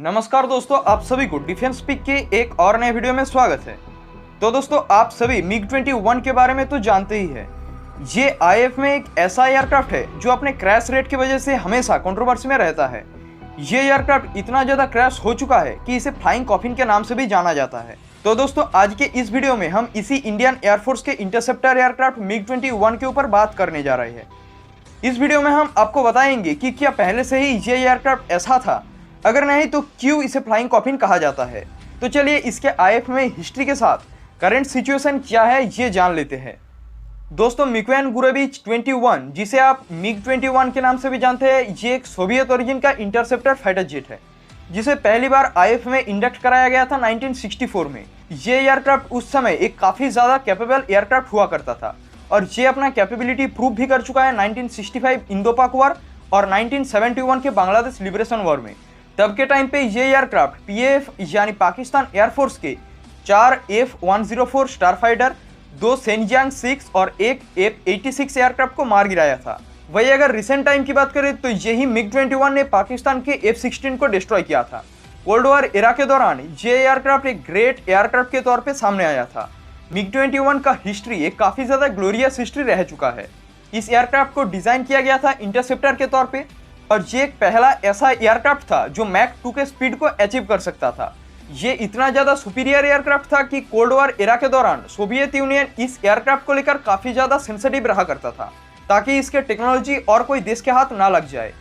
नमस्कार दोस्तों, आप सभी को डिफेंस पिक के एक और नए वीडियो में स्वागत है। तो दोस्तों, आप सभी MiG-21 के बारे में तो जानते ही हैं। ये आईएएफ में एक ऐसा एयरक्राफ्ट है जो अपने क्रैश रेट की वजह से हमेशा कंट्रोवर्सी में रहता है। ये एयरक्राफ्ट इतना ज़्यादा क्रैश हो चुका है कि इसे फ्लाइंग कॉफिन के नाम से भी जाना जाता है। तो दोस्तों, आज के इस वीडियो में हम इसी इंडियन एयरफोर्स के इंटरसेप्टर एयरक्राफ्ट MiG-21 के ऊपर बात करने जा रहे हैं। इस वीडियो में हम आपको बताएंगे कि क्या पहले से ही ये एयरक्राफ्ट ऐसा था, अगर नहीं तो क्यों इसे फ्लाइंग कॉफिन कहा जाता है। तो चलिए इसके आईएएफ में हिस्ट्री के साथ करंट सिचुएशन क्या है ये जान लेते हैं। दोस्तों, मिकोयान गुरेविच 21, जिसे आप MiG-21 के नाम से भी जानते हैं, ये एक सोवियत ओरिजिन का इंटरसेप्टर फाइटर जेट है जिसे पहली बार आईएएफ में इंडक्ट कराया गया था 1964 में। ये एयरक्राफ्ट उस समय एक काफ़ी ज़्यादा कैपेबल एयरक्राफ्ट हुआ करता था और ये अपना कैपेबिलिटी प्रूव भी कर चुका है 1965 इंडो-पाक वॉर और 1971 के बांग्लादेश लिबरेशन वॉर में। तब के टाइम पे ये एयरक्राफ्ट पीएएफ यानी पाकिस्तान एयरफोर्स के 4 F-104 स्टार फाइटर, 2 सेंजियांग 6 और एक F-86 एयरक्राफ्ट को मार गिराया था। वही अगर रिसेंट टाइम की बात करें तो यही MiG-21 ने पाकिस्तान के F-16 को डिस्ट्रॉय किया था। कोल्ड वॉर एरा के दौरान ये एयरक्राफ्ट एक ग्रेट एयरक्राफ्ट के तौर पे सामने आया था। MiG-21 का हिस्ट्री एक काफ़ी ज़्यादा ग्लोरियस हिस्ट्री रह चुका है। इस एयरक्राफ्ट को डिज़ाइन किया गया था इंटरसेप्टर के तौर पे और ये एक पहला ऐसा एयरक्राफ्ट था जो मैक 2 के स्पीड को अचीव कर सकता था। ये इतना ज़्यादा सुपीरियर एयरक्राफ्ट था कि कोल्ड वॉर एरा के दौरान सोवियत यूनियन इस एयरक्राफ्ट को लेकर काफ़ी ज़्यादा सेंसिटिव रहा करता था ताकि इसके टेक्नोलॉजी और कोई देश के हाथ ना लग जाए।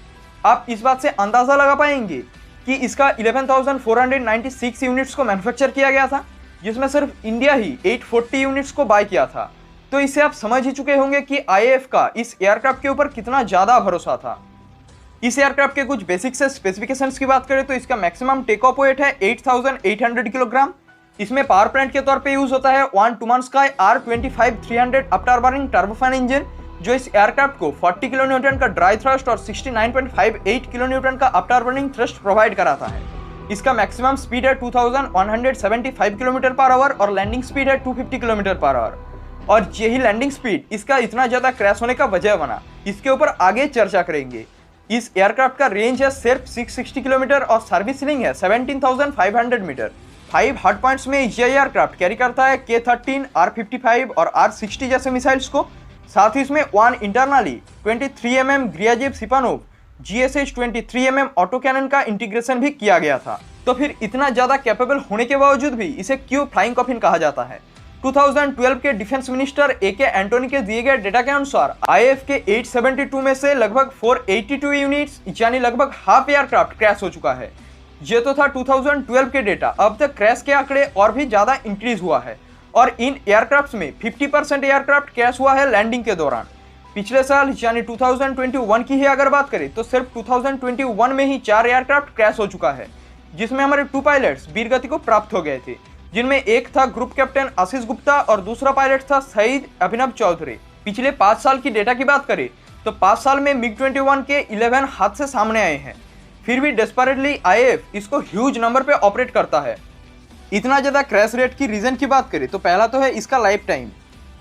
आप इस बात से अंदाज़ा लगा पाएंगे कि इसका 11,496 यूनिट्स को मैन्युफैक्चर किया गया था, जिसमें सिर्फ इंडिया ही 840 यूनिट्स को बाय किया था। तो इससे आप समझ ही चुके होंगे कि आईएएफ का इस एयरक्राफ्ट के ऊपर कितना ज़्यादा भरोसा था। इस एयरक्राफ्ट के कुछ बेसिक से स्पेसिफिकेशंस की बात करें तो इसका मैक्सिमम टेक ऑफ वेट है 8,800 किलोग्राम। इसमें पावर प्लांट के तौर पे यूज होता है 1 टूमानस्काई R-25-300 अपटारबर्निंग टर्बोफैन इंजन, जो इस एयरक्राफ्ट को 40 किलो न्यूटन का ड्राई थ्रस्ट और 69.58 किलो न्यूटन का अपटारबर्निंग थ्रस्ट प्रोवाइड कराता है। इसका मैक्सिमम स्पीड है 2175 किलोमीटर पर आवर और लैंडिंग स्पीड है 250 किलोमीटर पर आवर। और यही लैंडिंग स्पीड इसका इतना ज़्यादा क्रैश होने का वजह बना, इसके ऊपर आगे चर्चा करेंगे। इस एयरक्राफ्ट का रेंज है सिर्फ 660 किलोमीटर और सर्विस सीलिंग है 17,500 मीटर। 5 हार्ड पॉइंट्स में यह एयरक्राफ्ट कैरी करता है K-13, R-55 और R-60 जैसे मिसाइल्स को। साथ ही इसमें 1 internally 23 mm Gryazev Shipunov GSH 23 mm auto cannon का इंटीग्रेशन भी किया गया था। तो फिर इतना ज़्यादा कैपेबल होने के बावजूद भी इसे क्यों फ्लाइंग कॉफिन कहा जाता है? 2012 के डिफेंस मिनिस्टर AK एंटोनी के दिए गए डेटा के अनुसार आईएएफ के 872 में से लगभग 482 यूनिट्स यानी लगभग हाफ एयरक्राफ्ट क्रैश हो चुका है। ये तो था 2012 के डेटा। अब तक क्रैश के आंकड़े और भी ज़्यादा इंक्रीज हुआ है और इन एयरक्राफ्ट में 50% एयरक्राफ्ट क्रैश हुआ है लैंडिंग के दौरान। पिछले साल यानी 2021 की ही अगर बात करें तो सिर्फ 2021 में ही 4 एयरक्राफ्ट क्रैश हो चुका है, जिसमें हमारे 2 पायलट्स वीरगति को प्राप्त हो गए थे, जिनमें एक था ग्रुप कैप्टन आशीष गुप्ता और दूसरा पायलट था शहीद अभिनव चौधरी। पिछले 5 साल की डेटा की बात करें तो 5 साल में MiG-21 के 11 हादसे सामने आए हैं, फिर भी डेस्परेटली आईएएफ इसको ह्यूज नंबर पे ऑपरेट करता है। इतना ज़्यादा क्रैश रेट की रीज़न की बात करें तो पहला तो है इसका लाइफ टाइम।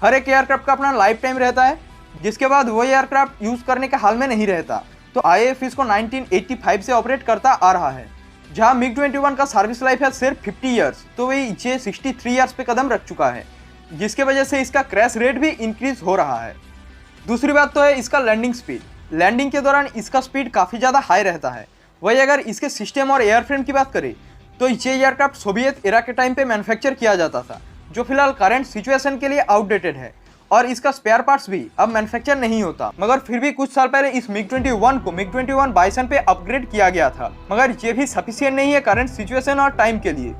हर एक एयरक्राफ्ट का अपना लाइफ टाइम रहता है, जिसके बाद वो एयरक्राफ्ट यूज़ करने के हाल में नहीं रहता। तो आईएएफ इसको 1985 से ऑपरेट करता आ रहा है, जहां MiG-21 का सर्विस लाइफ है सिर्फ 50 ईयर्स, तो वही ये 63 ईयर्स पे कदम रख चुका है, जिसके वजह से इसका क्रैश रेट भी इंक्रीज हो रहा है। दूसरी बात तो है इसका लैंडिंग स्पीड। लैंडिंग के दौरान इसका स्पीड काफ़ी ज़्यादा हाई रहता है। वही अगर इसके सिस्टम और एयरफ्रेम की बात करें तो ये एयरक्राफ्ट सोवियत एरा के टाइम पे मैन्युफैक्चर किया जाता था, जो फिलहाल करंट सिचुएशन के लिए आउटडेटेड है और इसका स्पेयर पार्ट्स भी अब मैन्युफैक्चर नहीं होता। मगर फिर भी कुछ साल पहले इस MiG-21 को MiG-21 बाइसन पे अपग्रेड किया गया था, मगर ये भी सफिशिएंट नहीं है करंट सिचुएशन और टाइम के लिए।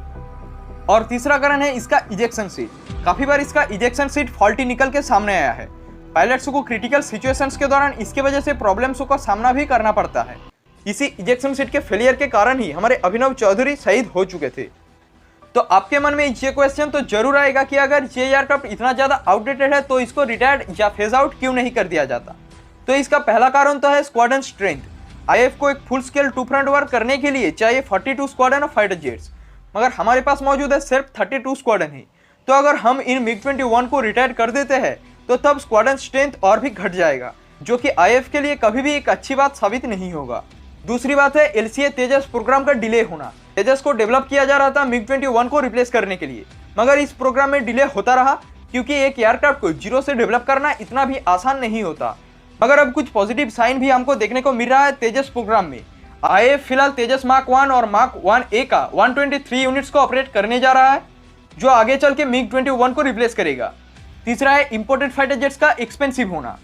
और तीसरा कारण है इसका इजेक्शन सीट। काफ़ी बार इसका इजेक्शन सीट फॉल्टी निकल के सामने आया है। पायलट्स को क्रिटिकल सिचुएशंस के दौरान इसकी वजह से प्रॉब्लम्स का सामना भी करना पड़ता है। इसी इजेक्शन सीट के फेलियर के कारण ही हमारे अभिनव चौधरी शहीद हो चुके थे। तो आपके मन में ये क्वेश्चन तो जरूर आएगा कि अगर ये एयरक्राफ्ट इतना ज़्यादा आउटडेटेड है तो इसको रिटायर्ड या फेज आउट क्यों नहीं कर दिया जाता? तो इसका पहला कारण तो है स्क्वाड्रन स्ट्रेंथ। आईएएफ को एक फुल स्केल 2 फ्रंट वर्क करने के लिए चाहिए 42 स्क्वाड्रन ऑफ फाइटर जेट्स, मगर हमारे पास मौजूद है सिर्फ 32 स्क्वाड्रन ही। तो अगर हम इन MiG-21 को रिटायर कर देते हैं तो तब स्क्वाड्रन स्ट्रेंथ और भी घट जाएगा, जो कि आईएएफ के लिए कभी भी एक अच्छी बात साबित नहीं होगा। दूसरी बात है LCA तेजस प्रोग्राम का डिले होना। तेजस को डेवलप किया जा रहा था MiG-21 को रिप्लेस करने के लिए, मगर इस प्रोग्राम में डिले होता रहा क्योंकि एक एयरक्राफ्ट को जीरो से डेवलप करना इतना भी आसान नहीं होता। मगर अब कुछ पॉजिटिव साइन भी हमको देखने को मिल रहा है तेजस प्रोग्राम में। IAF फिलहाल तेजस मार्क 1 और मार्क 1A का 123 यूनिट्स को ऑपरेट करने जा रहा है, जो आगे चल के MiG-21 को रिप्लेस करेगा। तीसरा है इंपोर्टेड फाइटर जेट्स का एक्सपेंसिव होना।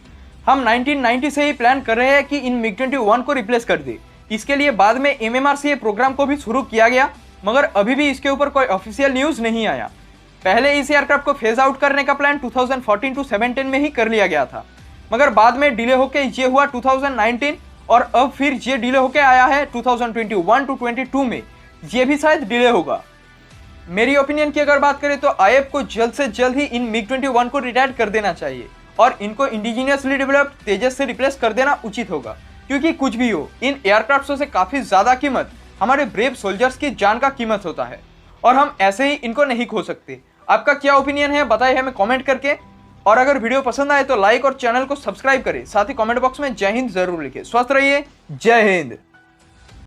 हम 1990 से ही प्लान कर रहे हैं कि इन MiG-21 को रिप्लेस कर दे। इसके लिए बाद में MMRCA प्रोग्राम को भी शुरू किया गया, मगर अभी भी इसके ऊपर कोई ऑफिशियल न्यूज़ नहीं आया। पहले इस एयरक्राफ्ट को फेज आउट करने का प्लान 2014-17 में ही कर लिया गया था, मगर बाद में डिले होके ये हुआ 2019 और अब फिर ये डिले होके आया है 2021-22 में। ये भी शायद डिले होगा। मेरी ओपिनियन की अगर बात करें तो IAF को जल्द से जल्द ही इन MiG-21 को रिटायर कर देना चाहिए और इनको इंडिजीनियसली डेवलप्ड तेजस से रिप्लेस कर देना उचित होगा, क्योंकि कुछ भी हो इन एयरक्राफ्टों से काफ़ी ज़्यादा कीमत हमारे ब्रेव सोल्जर्स की जान का कीमत होता है और हम ऐसे ही इनको नहीं खो सकते। आपका क्या ओपिनियन है बताइए हमें कमेंट करके, और अगर वीडियो पसंद आए तो लाइक और चैनल को सब्सक्राइब करें। साथ ही कमेंट बॉक्स में जय हिंद जरूर लिखें। स्वस्थ रहिए, जय हिंद।